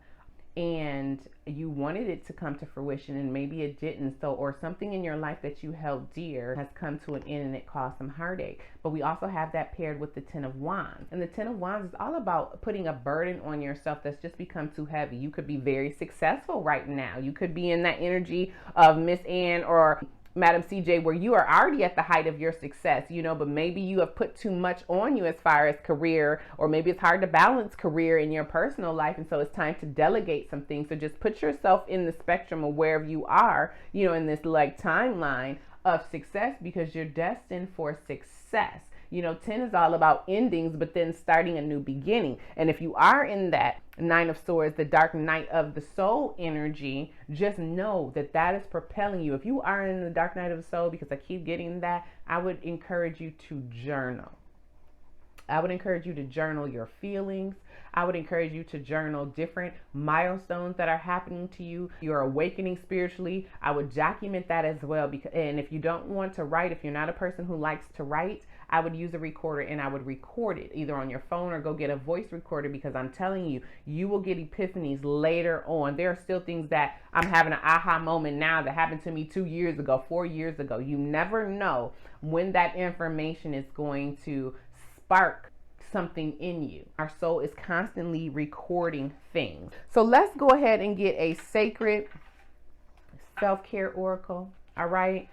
and you wanted it to come to fruition and maybe it didn't. So, or something in your life that you held dear has come to an end and it caused some heartache. But we also have that paired with the 10 of Wands. And the 10 of Wands is all about putting a burden on yourself that's just become too heavy. You could be very successful right now. You could be in that energy of Miss Ann or Madam CJ, where you are already at the height of your success, but maybe you have put too much on you as far as career, or maybe it's hard to balance career in your personal life. And so it's time to delegate some things. So just put yourself in the spectrum of wherever you are, in this timeline of success, because you're destined for success. 10 is all about endings, but then starting a new beginning. And if you are in that 9 of Swords, the dark night of the soul energy, just know that that is propelling you. If you are in the dark night of the soul, because I keep getting that, I would encourage you to journal. I would encourage you to journal your feelings. I would encourage you to journal different milestones that are happening to you. You're awakening spiritually. I would document that as well. And if you don't want to write, if you're not a person who likes to write, I would use a recorder and I would record it either on your phone or go get a voice recorder, because I'm telling you, you will get epiphanies later on. There are still things that I'm having an aha moment now that happened to me 2 years ago, 4 years ago. You never know when that information is going to spark something in you. Our soul is constantly recording things. So let's go ahead and get a sacred self-care oracle. All right.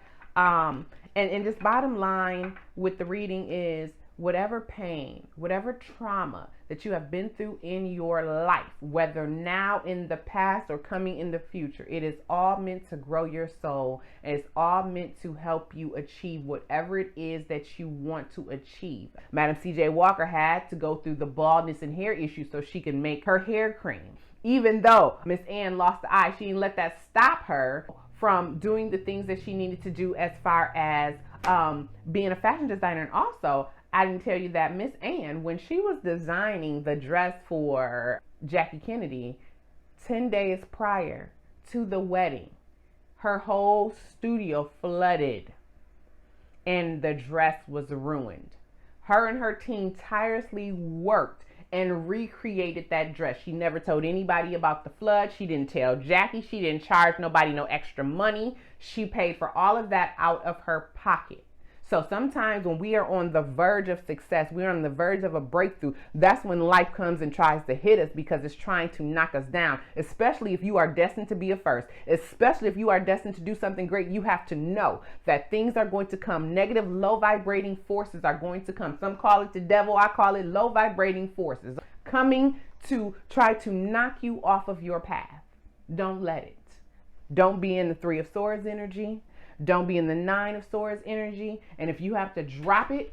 And just bottom line with the reading is, whatever pain, whatever trauma that you have been through in your life, whether now in the past or coming in the future, it is all meant to grow your soul, and it's all meant to help you achieve whatever it is that you want to achieve. Madam C.J. Walker had to go through the baldness and hair issue so she could make her hair cream. Even though Miss Ann lost the eye, she didn't let that stop her from doing the things that she needed to do as far as being a fashion designer. And also, I didn't tell you that Miss Ann, when she was designing the dress for Jackie Kennedy, 10 days prior to the wedding, her whole studio flooded and the dress was ruined. Her and her team tirelessly worked and recreated that dress. She never told anybody about the flood. She didn't tell Jackie. She didn't charge nobody no extra money. She paid for all of that out of her pocket. So sometimes when we are on the verge of success, we're on the verge of a breakthrough, that's when life comes and tries to hit us because it's trying to knock us down, especially if you are destined to be a first, especially if you are destined to do something great. You have to know that things are going to come. Negative, low vibrating forces are going to come. Some call it the devil. I call it low vibrating forces coming to try to knock you off of your path. Don't let it. Don't be in the 3 of Swords energy. Don't be in the 9 of Swords energy. And if you have to drop it,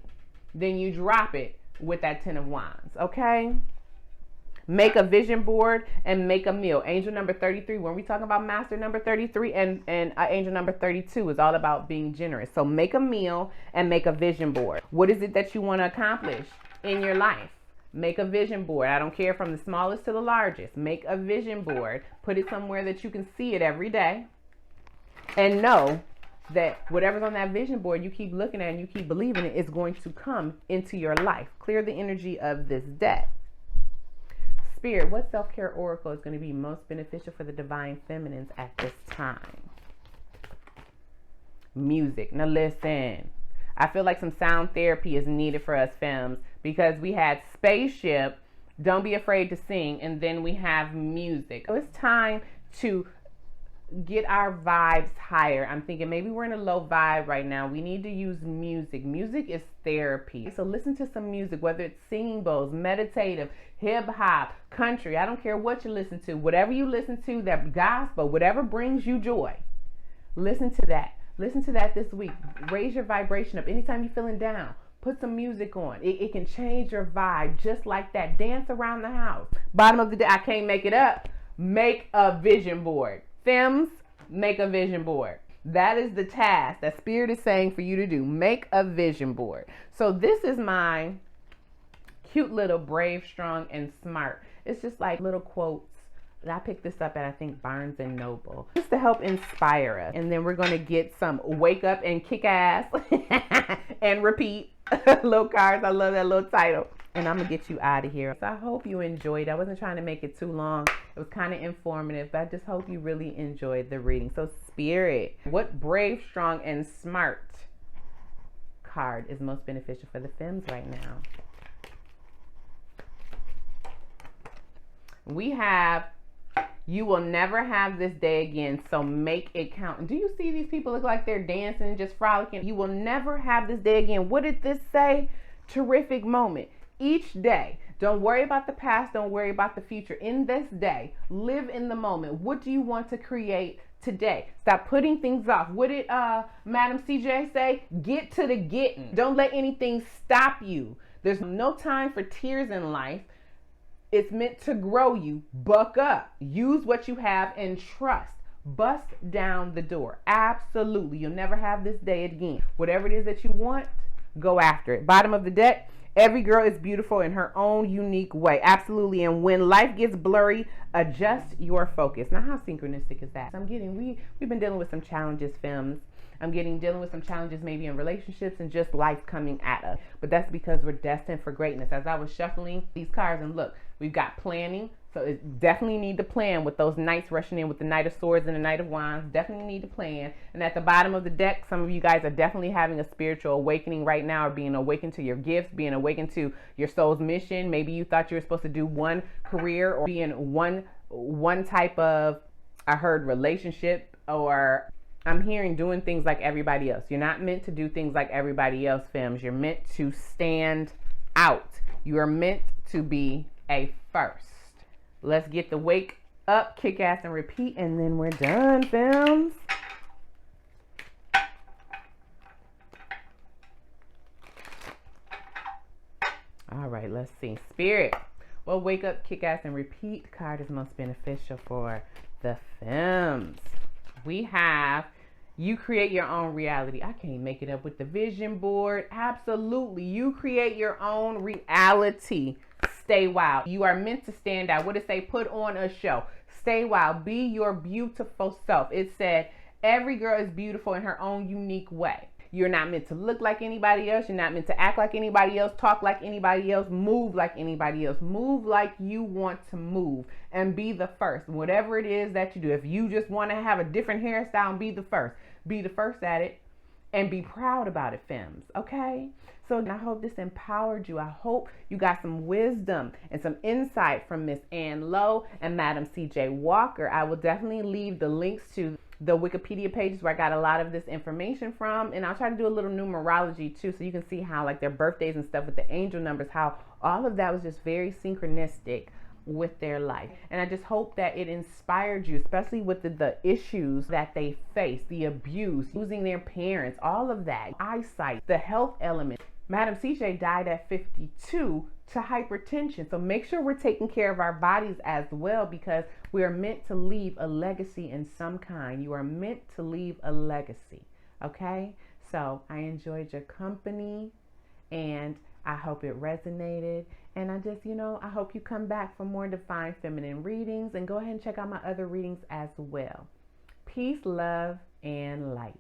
then you drop it with that 10 of Wands, okay? Make a vision board and make a meal. Angel number 33, when we talk about master number 33 and angel number 32 is all about being generous. So make a meal and make a vision board. What is it that you want to accomplish in your life? Make a vision board. I don't care from the smallest to the largest. Make a vision board. Put it somewhere that you can see it every day. And know that whatever's on that vision board, you keep looking at and you keep believing it is going to come into your life. Clear the energy of this deck. Spirit, what self-care oracle is going to be most beneficial for the divine feminines at this time? Music. Now listen, I feel like some sound therapy is needed for us femmes because we had spaceship, don't be afraid to sing, and then we have music. So it's time to get our vibes higher. I'm thinking maybe we're in a low vibe right now. We need to use music. Music is therapy. So listen to some music, whether it's singing bowls, meditative, hip hop, country. I don't care what you listen to. Whatever you listen to, that gospel, whatever brings you joy, listen to that. Listen to that this week. Raise your vibration up. Anytime you're feeling down, put some music on. It can change your vibe just like that. Dance around the house. Bottom of the day, I can't make it up. Make a vision board. Fems, make a vision board. That is the task that Spirit is saying for you to do. Make a vision board. So this is my cute little brave, strong, and smart. It's just like little quotes. I picked this up at, I think, Barnes & Noble. Just to help inspire us. And then we're going to get some wake up and kick ass and repeat little cards. I love that little title. And I'm going to get you out of here. So I hope you enjoyed. I wasn't trying to make it too long. It was kind of informative, but I just hope you really enjoyed the reading. So Spirit, what brave, strong, and smart card is most beneficial for the femmes right now? We have, you will never have this day again, so make it count. Do you see these people look like they're dancing and just frolicking? You will never have this day again. What did this say? Terrific moment. Each day, don't worry about the past, don't worry about the future. In this day, live in the moment. What do you want to create today? Stop putting things off. What did Madam CJ say? Get to the getting. Don't let anything stop you. There's no time for tears in life. It's meant to grow you. Buck up. Use what you have and trust. Bust down the door. Absolutely. You'll never have this day again. Whatever it is that you want, go after it. Bottom of the deck. Every girl is beautiful in her own unique way. Absolutely. And when life gets blurry, adjust your focus. Now, how synchronistic is that? We've been dealing with some challenges, femmes. Dealing with some challenges maybe in relationships and just life coming at us. But that's because we're destined for greatness. As I was shuffling these cards, and look, we've got planning. So it definitely need to plan with those knights rushing in with the Knight of Swords and the Knight of Wands. Definitely need to plan. And at the bottom of the deck, some of you guys are definitely having a spiritual awakening right now, or being awakened to your gifts, being awakened to your soul's mission. Maybe you thought you were supposed to do one career or be in one type of, I heard, relationship, or I'm hearing doing things like everybody else. You're not meant to do things like everybody else, Fems. You're meant to stand out. You are meant to be a first. Let's get the wake up, kick ass, and repeat, and then we're done, Fems. All right, let's see. Spirit. Well, wake up, kick ass, and repeat card is most beneficial for the Fems. We have you create your own reality. I can't make it up with the vision board. Absolutely. You create your own reality. Stay wild. You are meant to stand out. What did it say? Put on a show. Stay wild. Be your beautiful self. It said every girl is beautiful in her own unique way. You're not meant to look like anybody else. You're not meant to act like anybody else, talk like anybody else, move like anybody else. Move like you want to move and be the first. Whatever it is that you do. If you just want to have a different hairstyle and be the first. Be the first at it and be proud about it, Fems. Okay? So I hope this empowered you. I hope you got some wisdom and some insight from Miss Ann Lowe and Madam CJ Walker. I will definitely leave the links to the Wikipedia pages where I got a lot of this information from, and I'll try to do a little numerology too, so you can see how like their birthdays and stuff with the angel numbers, how all of that was just very synchronistic with their life. And I just hope that it inspired you, especially with the issues that they face, the abuse, losing their parents, all of that, eyesight, the health element. Madam CJ died at 52 to hypertension. So make sure we're taking care of our bodies as well, because we are meant to leave a legacy in some kind. You are meant to leave a legacy. Okay? So I enjoyed your company and I hope it resonated. And I just, I hope you come back for more Divine Feminine readings, and go ahead and check out my other readings as well. Peace, love, and light.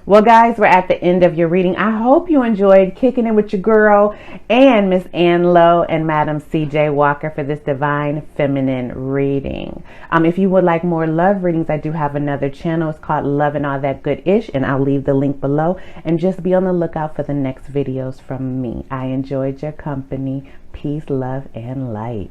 Well, guys, we're at the end of your reading. I hope you enjoyed kicking it with your girl and Miss Ann Lowe and Madam CJ Walker for this Divine Feminine reading. If you would like more love readings, I do have another channel. It's called Love and All That Good Ish, and I'll leave the link below. And just be on the lookout for the next videos from me. I enjoyed your company. Peace, love, and light.